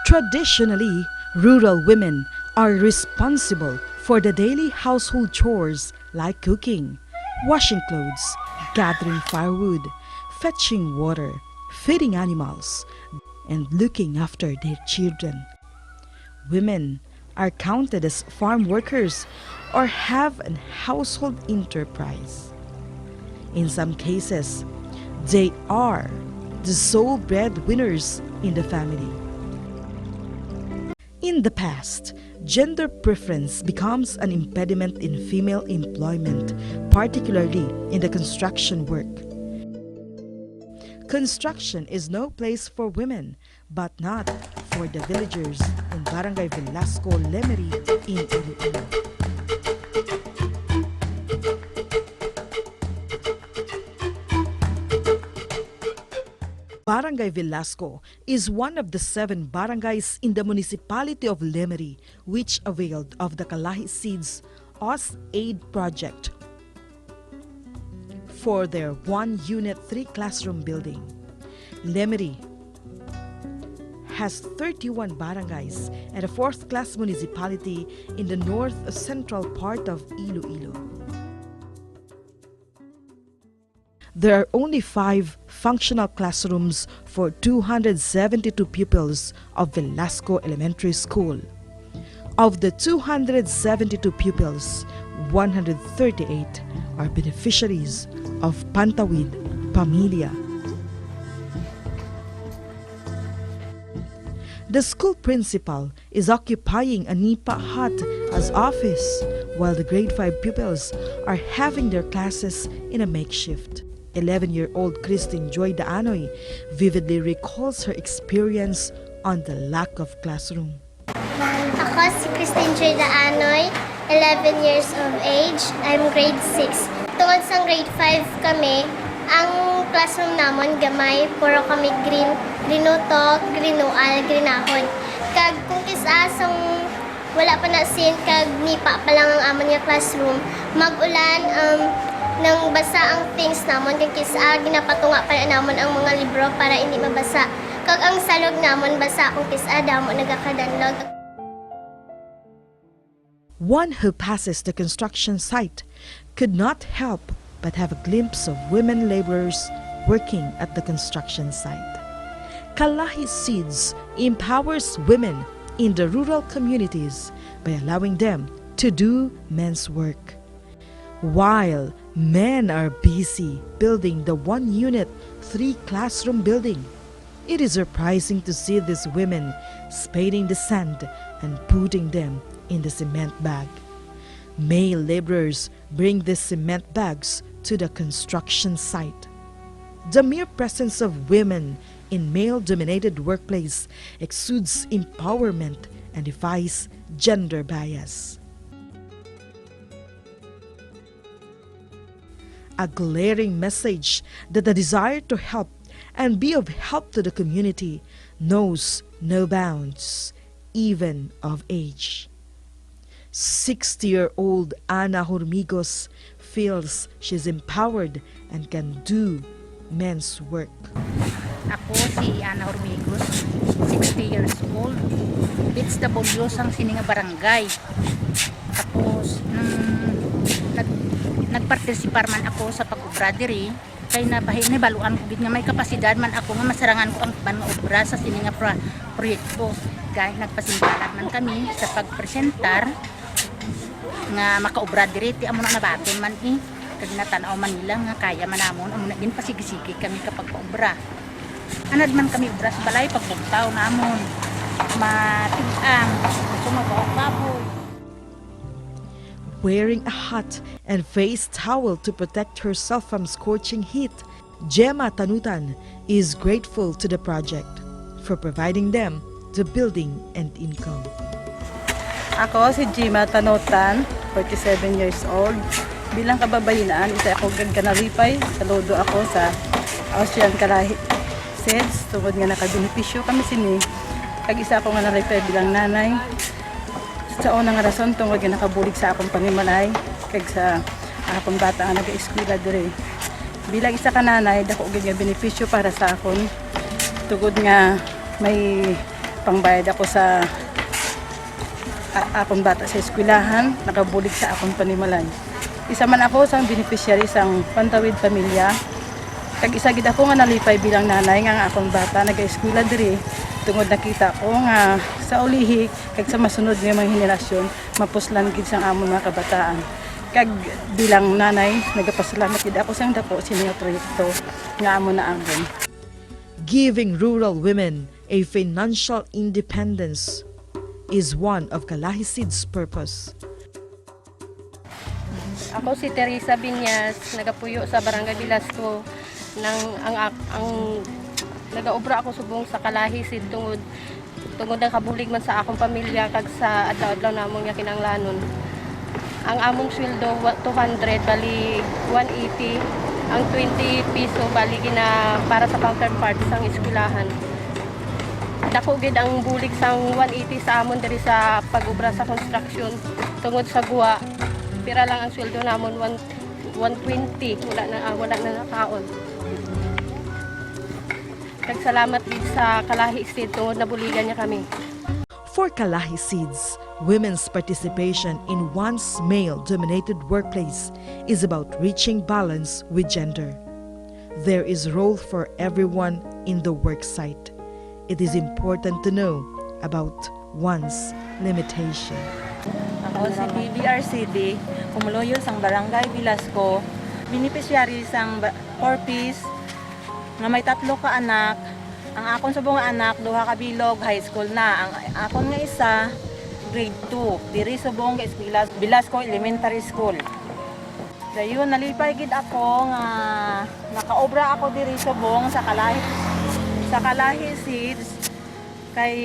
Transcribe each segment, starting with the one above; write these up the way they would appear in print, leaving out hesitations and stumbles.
Traditionally, rural women are responsible for the daily household chores like cooking, washing clothes, gathering firewood, fetching water, feeding animals, and looking after their children. Women are counted as farm workers or have a household enterprise. In some cases, they are the sole breadwinners in the family. In the past, gender preference becomes an impediment in female employment, particularly in the construction work. Construction is no place for women, but not for the villagers in Barangay Velasco, Lemery in Iloilo. Barangay Velasco is one of the 7 barangays in the municipality of Lemery which availed of the Kalahi Seeds OS Aid project for their 1-unit 3-classroom building. Lemery has 31 barangays and a 4th-class municipality in the north-central part of Iloilo. There are only 5 functional classrooms for 272 pupils of Velasco Elementary School. Of the 272 pupils, 138 are beneficiaries of Pantawid Pamilya. The school principal is occupying a nipa hut as office, while the grade 5 pupils are having their classes in a makeshift. 11-year-old Christine Joy Daanoy vividly recalls her experience on the lack of classroom. Ako si Christine Joy Daanoy, 11 years of age. I'm grade 6. Tungod sa grade 5 kami, ang classroom namon gamay, puro kami grinuto, grinual, grinahon. Kag kung kisasang wala pa na sin, kag nipa pa lang ang amon nga classroom, mag-ulan, nang basa ang things namon, kag kisa ginapatunga pa na namon ang mga libro para hindi mabasa. Kag ang salog namon basa kung kisa damo nagakadanlog. One who passes the construction site could not help but have a glimpse of women laborers working at the construction site. Kalahi Seeds empowers women in the rural communities by allowing them to do men's work. While men are busy building the 1-unit 3-classroom building, it is surprising to see these women spading the sand and putting them in the cement bag. Male laborers bring these cement bags to the construction site. The mere presence of women in male-dominated workplace exudes empowerment and defies gender bias. A glaring message that the desire to help and be of help to the community knows no bounds, even of age. 60-year-old Ana Hormigos feels she's empowered and can do men's work. Ako si Ana Hormigos, 60 years old. BHW sang sininga barangay. Tapos nagpartisipar man ako sa pag-obra diri kay nabaluan ko gid nga may kapasidad man ako nga masarangan ko ang mga obra sa sininga proyekto. Kay nagpasimbalat man kami sa pagpresentar nga makaobra diri ti amo na nabaton man kag natanaw man nila nga kaya man namon amo na din pasigig-sigig kami kapag paobra. Anad man kami obra sa balay pagbugtaw namon matig-ang sumagaw kapoy. Wearing a hat and face towel to protect herself from scorching heat, Gemma Tanutan is grateful to the project for providing them the building and income. Ako si Gemma Tanutan, 47 years old. Bilang kababayan, isa ako ganaripay. Saludo ako sa Austrian Kalahi Seeds. Tungod nga nakabenepisyo kami sini. Kag isa ako nga naripay bilang nanay. Sa unang rason, tungod nga nakabulig sa akong panimalay. Kag sa akong bata nga nag-eskwela dire. Bilang isa ka nanay, dako nga benepisyo para sa akon. Tungod nga may pangbayad ako sa akong bata sa eskwelahan, nakabulig sa akong panimalay. Isa man ako sa beneficiary sang Pantawid Pamilya. Kag isa gid ako nga nalipay bilang nanay nga ang akong bata nag-eskwela diri. Tungod nakita ko nga sa ulihi kag sa masunod nga mga henerasyon mapuslan gid sang amon mga kabataan. Kag bilang nanay nagapasalamat gid ako sang dako sa mga proyekto nga amon na anggon. Giving rural women a financial independence is one of Kalahi Seeds' purpose. Ako si Teresa Binyas, nagapuyo sa Barangay Bilasco. Ang nagaobra ako subong sa Kalahi Seed tungod nakabulig man sa akong pamilya kag sa adlaw-adlaw namong nga kinanglanon. Ang among sweldo 200 bali 180, ang 20 piso bali gina para sa counterpart sang eskwelahan. Dako gid ang bulig sang 180 sa amon diri sa pag-obra sa construction tungod sa guwa. Pira lang ang sweldo namon 120, wala na nakaon. Salamat din sa Kalahi Seed tungod nabuligan niya kami. For Kalahi Seeds, women's participation in one's male-dominated workplace is about reaching balance with gender. There is role for everyone in the work site. It is important to know about one's limitation. Ako si BBRCD, kumuloyo sang Barangay Bilasco, beneficiary sang 4-piece, nga may 3 ka anak. Ang akon subong nga anak, 2 ka bilog, high school na. Ang akon nga isa, grade 2. Diri subong ka eskwela, Bilasco Elementary School. Dayon, nalipay gid ako nga nakaobra ako diri subong sa Kalahi Seeds. Kay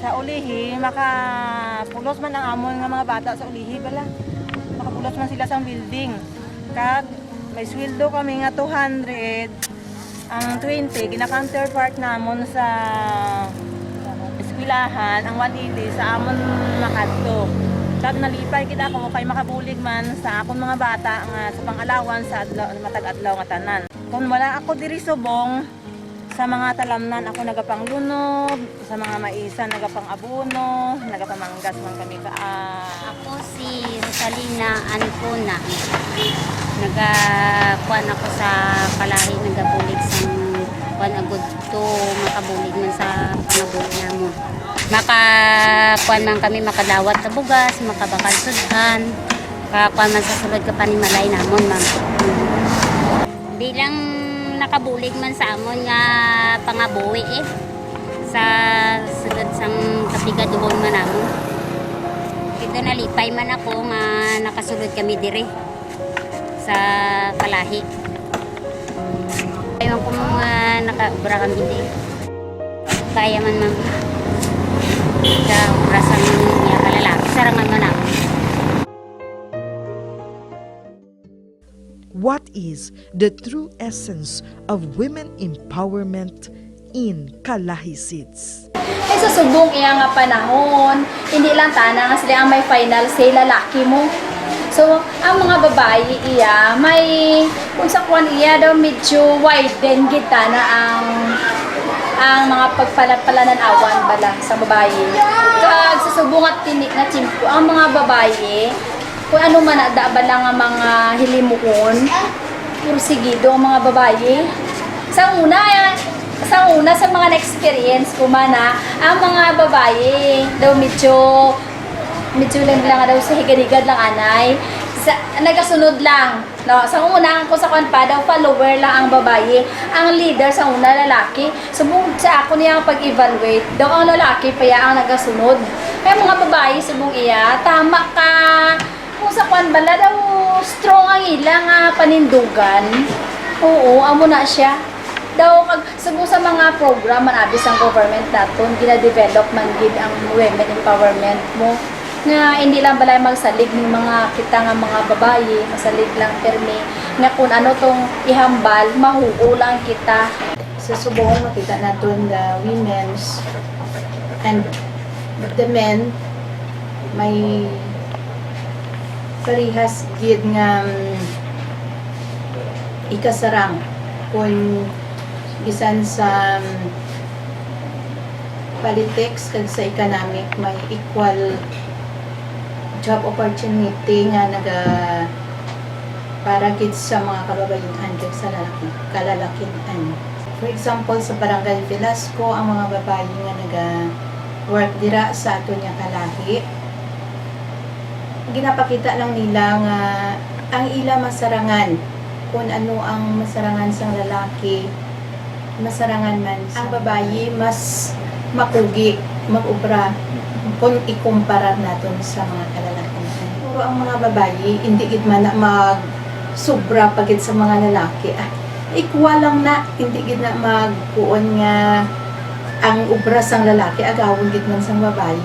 sa ulihi, makapulos man ang amon nga mga bata sa ulihi bala. Makapulos man sila sa building. Kag may sweldo kami nga 200. Ang 20, gina-counterpart namon sa eskwelahan, ang 180 sa amon makadto. Kag nalipay kita ako kay makabulig man sa akong mga bata nga sa pang-alawan sa matag-adlaw nga tanan. Kung wala ako diri subong, sa mga talamnan ako nagapanglunog, sa mga maisa nagapang-abono, nagapamanggas man kami ka. Ako si Rosalina Ancona. Nagakuan ako sa Kalahi, nagabulig sa kuan agud to makabulig man sa pangabulig namo. Makakuan man kami makadawat sa bugas, makabakal sudan, kakuan man sa sulod ka panimalay namon ma'am. Bilang nakabulig man sa amon nga pangabuhi sa sulod sang kapigaduhon man namon. Ito nalipay man ako nga nakasulod kami diri sa Kalahi. Ayaw ko mga nakaubra kami diri. Kaya man ma'am. Sa obrasang niya kalalaki, sarangan man ako. What is the true essence of women empowerment in Kalahi Seeds? Ay sa subong iya nga panahon, hindi lang tana nga sila ang may final say lalaki mo. So, ang mga babae iya, may kung sa kuan iya daw medyo widen kita na ang mga pagpalapalanan awan bala sa babae. Kag sa subong at tinik na timpo, ang mga babae, kung ano man ada ba lang ang mga hilimuon, pursigido ang mga babae. Sa una sa mga na-experience ko man ang mga babae daw medyo lang daw sa higad-higad lang anay. Nagasunod lang. No, sa una ko sa kwan pa daw follower lang ang babae. Ang leader sa una lalaki. Subong sa ako niya pag-evaluate daw ang lalaki pa ang nagasunod. Kaya mga babae subong iya, tama ka. Kung sa kwan bala daw strong ang ilang panindugan. Oo, amo na siya. Daw kag subong sa mga program man abis ang government naton gina-develop man gid ang women empowerment mo. Nga hindi lang balay magsalig ng mga kita nga mga babae, masalig lang permi nga kung ano tong ihambal, mahuo lang kita. Sa subong makita natin the women's and the men may parihas gid nga ikasarang kung bisan sa politics kag sa economic may equal job opportunity nga para gid sa mga kababayan kag sa kalalakihan. For example, sa Barangay Velasco, ang mga babae nga work dira sa ato niya kalahi, ginapakita lang nila nga ang ila masarangan kung ano ang masarangan sa lalaki, masarangan man ang babae mas makugi, mag-ubra kung ikumpara natin sa mga kalalakihan. Puro ang mga babae, hindi gid man na mag-sobra pagit sa mga lalaki. Ikuha lang na, hindi gid na magpuon nga ang ubra sang lalaki, agawon gid man sang babae.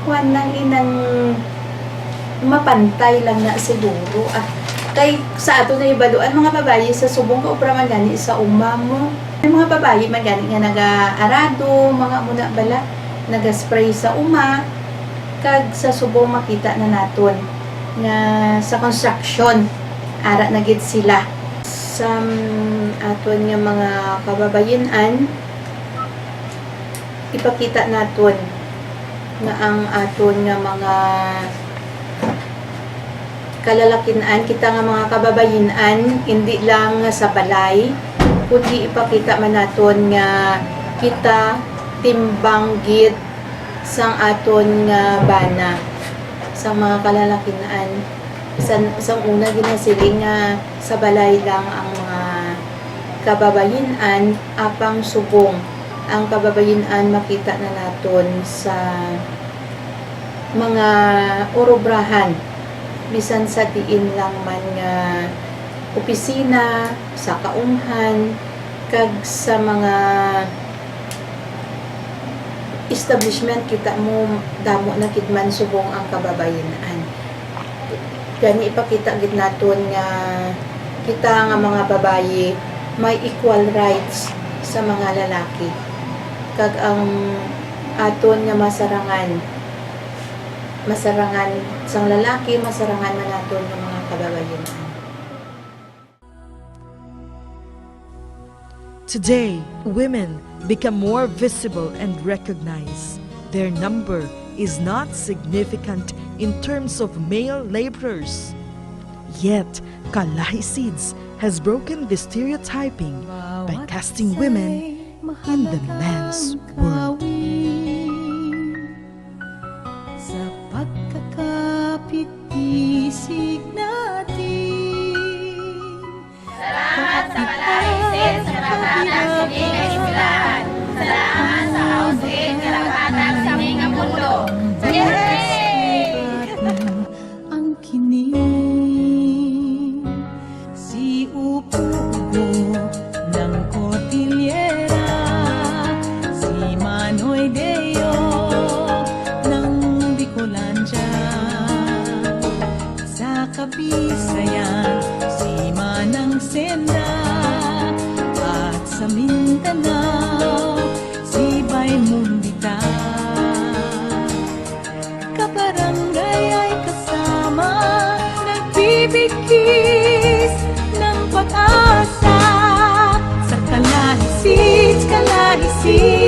Kuan nang inang mapantay lang na siguro. Kay sa ato na ibaluan, mga babae sa subong ka ubra man gani sa uma mo. Yung mga babae man gani nga nag-arado, mga muna bala, nag-spray sa uma, kag sa subong makita na naton nga sa construction, ara na gid sila. Sa aton nga mga kababayenan, ipakita naton nga ang aton nga mga kalalakinan, kita nga mga kababayenan, hindi lang sa balay, kundi ipakita man naton nga kita timbang gid sang aton nga bana sa mga kalalakinan. Isang una ginasiling nga sa balay lang ang mga kababayenan, apang subong ang kababayenan makita na naton sa mga orobrahan, bisan sa diin lang man nga opisina, sa kaumhan, kag sa mga establishment, kita mo damo na kitman subong ang kababayenan. Gani ipakita gid naton nga kita nga mga babaye may equal rights sa mga lalaki. Kag ang aton nga masarangan sang lalaki, masarangan man naton nga mga kababayenan. Today, women become more visible and recognized. Their number is not significant in terms of male laborers. Yet, Kalahi Seeds has broken the stereotyping by casting women in the man's world. Sa pagkakapit-isig natin, Salamat sa Kalahi Seeds sa nagtatang sa mga kaisilahan. Salamat sa hausin kalakatang sa mga mundo. ang kining si Upo-Upo ng Cordillera, si Manoy Deo ng Bicolandia, sa Kabisayan si Manang Senda, at sa Mindanao si Baymundita. Kabarangay ay kasama, nagbibigkis ng pag-asa sa Kalahi Seeds, Kalahi Seeds.